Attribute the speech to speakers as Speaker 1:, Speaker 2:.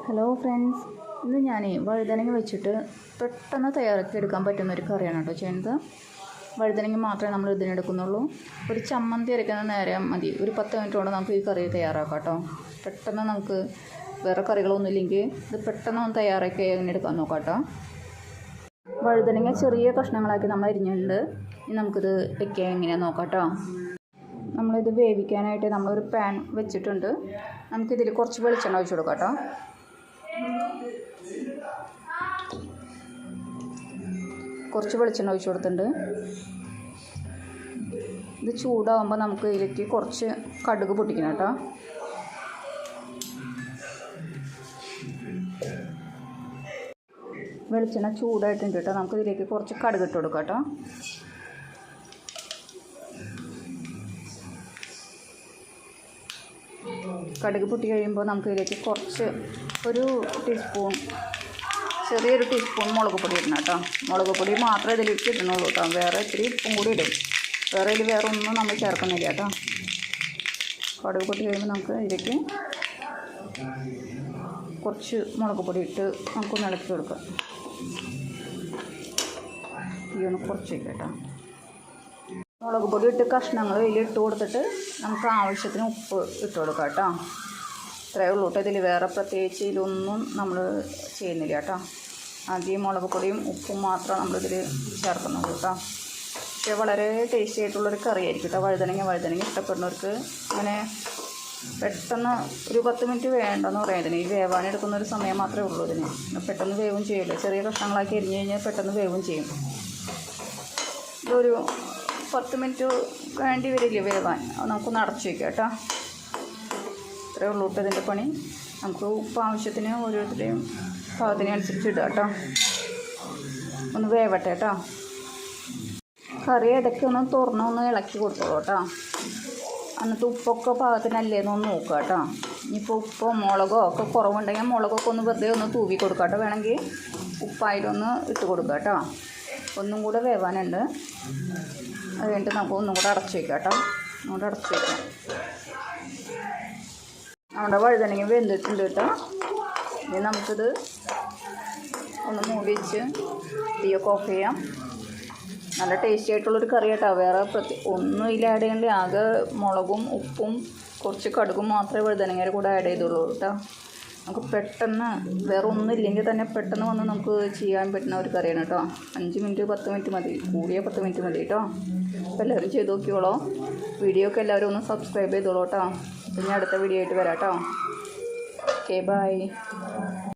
Speaker 1: Hello friends, ഇന്ന് ഞാൻ വഴുതനങ്ങ വെച്ചിട്ട് പെട്ടെന്ന് തയ്യാറാക്കി എടുക്കാൻ പറ്റുന്നൊരു കറിയാണ് കേട്ടോ ചെയ്യുന്നത്. വഴുതനങ്ങ മാത്രമേ നമ്മൾ ഇതിനെടുക്കുന്നുള്ളൂ. ഒരു ചമ്മന്തി അരയ്ക്കുന്ന നേരം മതി. ഒരു 10 മിനിറ്റ് കൊണ്ട് നമുക്ക് ഈ കറി തയ്യാറാക്കാം കേട്ടോ. പെട്ടെന്ന് നമുക്ക് വേറെ കറികളൊന്നും ഇല്ലെങ്കിൽ ഇത് പെട്ടെന്ന് ഒന്ന് തയ്യാറാക്കി അങ്ങനെ എടുക്കാൻ നോക്കാം കേട്ടോ. വഴുതനങ്ങ ചെറിയ കഷ്ണങ്ങളാക്കി നമ്മൾ അരിഞ്ഞിട്ടുണ്ട്. ഇനി നമുക്കിത് വെക്കാൻ എങ്ങനെയാണെന്ന് നോക്കാം കേട്ടോ. നമ്മളിത് വേവിക്കാനായിട്ട് നമ്മളൊരു പാൻ വെച്ചിട്ടുണ്ട്. നമുക്കിതിൽ കുറച്ച് വെളിച്ചെണ്ണ ഒഴിച്ച് കൊടുക്കാം കേട്ടോ. കുറച്ച് വെളിച്ചെണ്ണ ഒഴിച്ച് കൊടുത്തിട്ടുണ്ട്. ഇത് ചൂടാകുമ്പോൾ നമുക്ക് ഇതിലേക്ക് കുറച്ച് കടുക് പൊട്ടിക്കണം കേട്ടോ. വെളിച്ചെണ്ണ ചൂടായിട്ടുണ്ട് കേട്ടോ. നമുക്ക് ഇതിലേക്ക് കുറച്ച് കടുക് ഇട്ട് കൊടുക്കാം കേട്ടോ. കടുക് പൊട്ടി കഴിയുമ്പോൾ നമുക്ക് ഇതിലേക്ക് കുറച്ച് ചെറിയൊരു ടീസ്പൂൺ മുളക് പൊടി ഇടണം കേട്ടോ. മുളക് പൊടി മാത്രമേ ഇതിലേക്ക് ഇടണുള്ളൂ കേട്ടോ. വേറെ ഇത്തിരി ഉപ്പും കൂടി ഇടും. വേറെ ഒന്നും നമ്മൾ ചേർക്കുന്നില്ല കേട്ടോ. കടുക് പൊട്ടി കഴിയുമ്പോൾ നമുക്ക് ഇതിലേക്ക് കുറച്ച് മുളക് പൊടി ഇട്ട് നമുക്കൊന്ന് ഇളക്കി കൊടുക്കാം. ഒന്ന് കുറച്ച് കേട്ടോ. മുളക് പൊടി ഇട്ട് കഷ്ണങ്ങൾ ഇതിലിട്ട് കൊടുത്തിട്ട് നമുക്ക് ആവശ്യത്തിന് ഉപ്പ് ഇട്ട് കൊടുക്കാം കേട്ടോ. ഇത്രയേ ഉള്ളൂ കേട്ടോ. ഇതിൽ വേറെ പ്രത്യേകിച്ച് ഇതിലൊന്നും നമ്മൾ ചെയ്യുന്നില്ല കേട്ടോ. ആദ്യം മുളക് പൊടിയും ഉപ്പും മാത്രം നമ്മളിതിൽ ചേർക്കുന്നുള്ളൂ കേട്ടോ. പക്ഷേ വളരെ ടേസ്റ്റി ആയിട്ടുള്ളൊരു കറിയായിരിക്കും കേട്ടോ. വഴുതനങ്ങ ഇഷ്ടപ്പെടുന്നവർക്ക് ഇങ്ങനെ പെട്ടെന്ന് ഒരു 10 മിനിറ്റ് വേണ്ടെന്ന് പറയാം. ഇതിന് ഈ വേവാനെടുക്കുന്നൊരു സമയം മാത്രമേ ഉള്ളൂ. ഇതിന് പെട്ടെന്ന് വേവും ചെയ്യില്ല. ചെറിയ കഷ്ണങ്ങളാക്കി എരിഞ്ഞ് കഴിഞ്ഞാൽ പെട്ടെന്ന് വേവും ചെയ്യും. ഇതൊരു 10 മിനിറ്റ് വേണ്ടി വരില്ല വേവാൻ. നമുക്കൊന്ന് അടച്ചു വയ്ക്കാം കേട്ടോ. ഇത്രയേ ഉള്ളൂ കേട്ടോ ഇതിൻ്റെ പണി. നമുക്ക് ഉപ്പ് ആവശ്യത്തിന് ഓരോരുത്തരുടെയും പാകത്തിനനുസരിച്ച് ഇടുക കേട്ടോ. ഒന്ന് വേവട്ടെ കേട്ടോ. കറി ഇടയ്ക്ക് ഒന്ന് തുറന്നൊന്ന് ഇളക്കി കൊടുത്തോളൂ കേട്ടോ. എന്നിട്ട് ഉപ്പൊക്കെ പാകത്തിനല്ലേന്നൊന്ന് നോക്കുക കേട്ടോ. ഇനിയിപ്പോൾ ഉപ്പോ മുളകോ ഒക്കെ കുറവുണ്ടെങ്കിൽ മുളകൊക്കെ ഒന്ന് വെറുതെ ഒന്ന് തൂവി കൊടുക്കുക കേട്ടോ. വേണമെങ്കിൽ ഉപ്പായാലൊന്ന് ഇട്ട് കൊടുക്കുക കേട്ടോ. ഒന്നും കൂടെ വേവാനുണ്ട്. അത് കഴിഞ്ഞിട്ട് നമുക്ക് ഒന്നും കൂടെ അടച്ചു വയ്ക്കാം കേട്ടോ. ഒന്നുകൂടെ അടച്ചു വയ്ക്കാം. നമ്മുടെ വഴുതനങ്ങ വെന്തിട്ടുണ്ട് കേട്ടോ. ഇനി നമുക്കിത് ഒന്ന് മൂടി വെച്ച് തീയൊക്കെ ഓഫ് ചെയ്യാം. നല്ല ടേസ്റ്റി ആയിട്ടുള്ളൊരു കറി കേട്ടോ. വേറെ ഒന്നും ഇതിൽ ആഡ് ചെയ്യേണ്ട. ആകെ മുളകും ഉപ്പും കുറച്ച് കടുകും മാത്രമേ വഴുതനങ്ങയുടെ കൂടെ ആഡ് ചെയ്തുള്ളൂ കേട്ടോ. നമുക്ക് പെട്ടെന്ന് വേറെ ഒന്നും ഇല്ലെങ്കിൽ തന്നെ പെട്ടെന്ന് വന്ന് നമുക്ക് ചെയ്യാൻ പറ്റുന്ന ഒരു കറിയാണ് കേട്ടോ. 5 മിനിറ്റ് 10 മിനിറ്റ് മതി. കൂടിയ 10 മിനിറ്റ് മതി കേട്ടോ. അപ്പോൾ എല്ലാവരും ചെയ്ത് നോക്കിയോളൂ. വീഡിയോ ഒക്കെ എല്ലാവരും ഒന്ന് സബ്സ്ക്രൈബ് ചെയ്തോളൂ കേട്ടോ. പിന്നെ അടുത്ത വീഡിയോ ആയിട്ട് വരാം കേട്ടോ. Okay, by.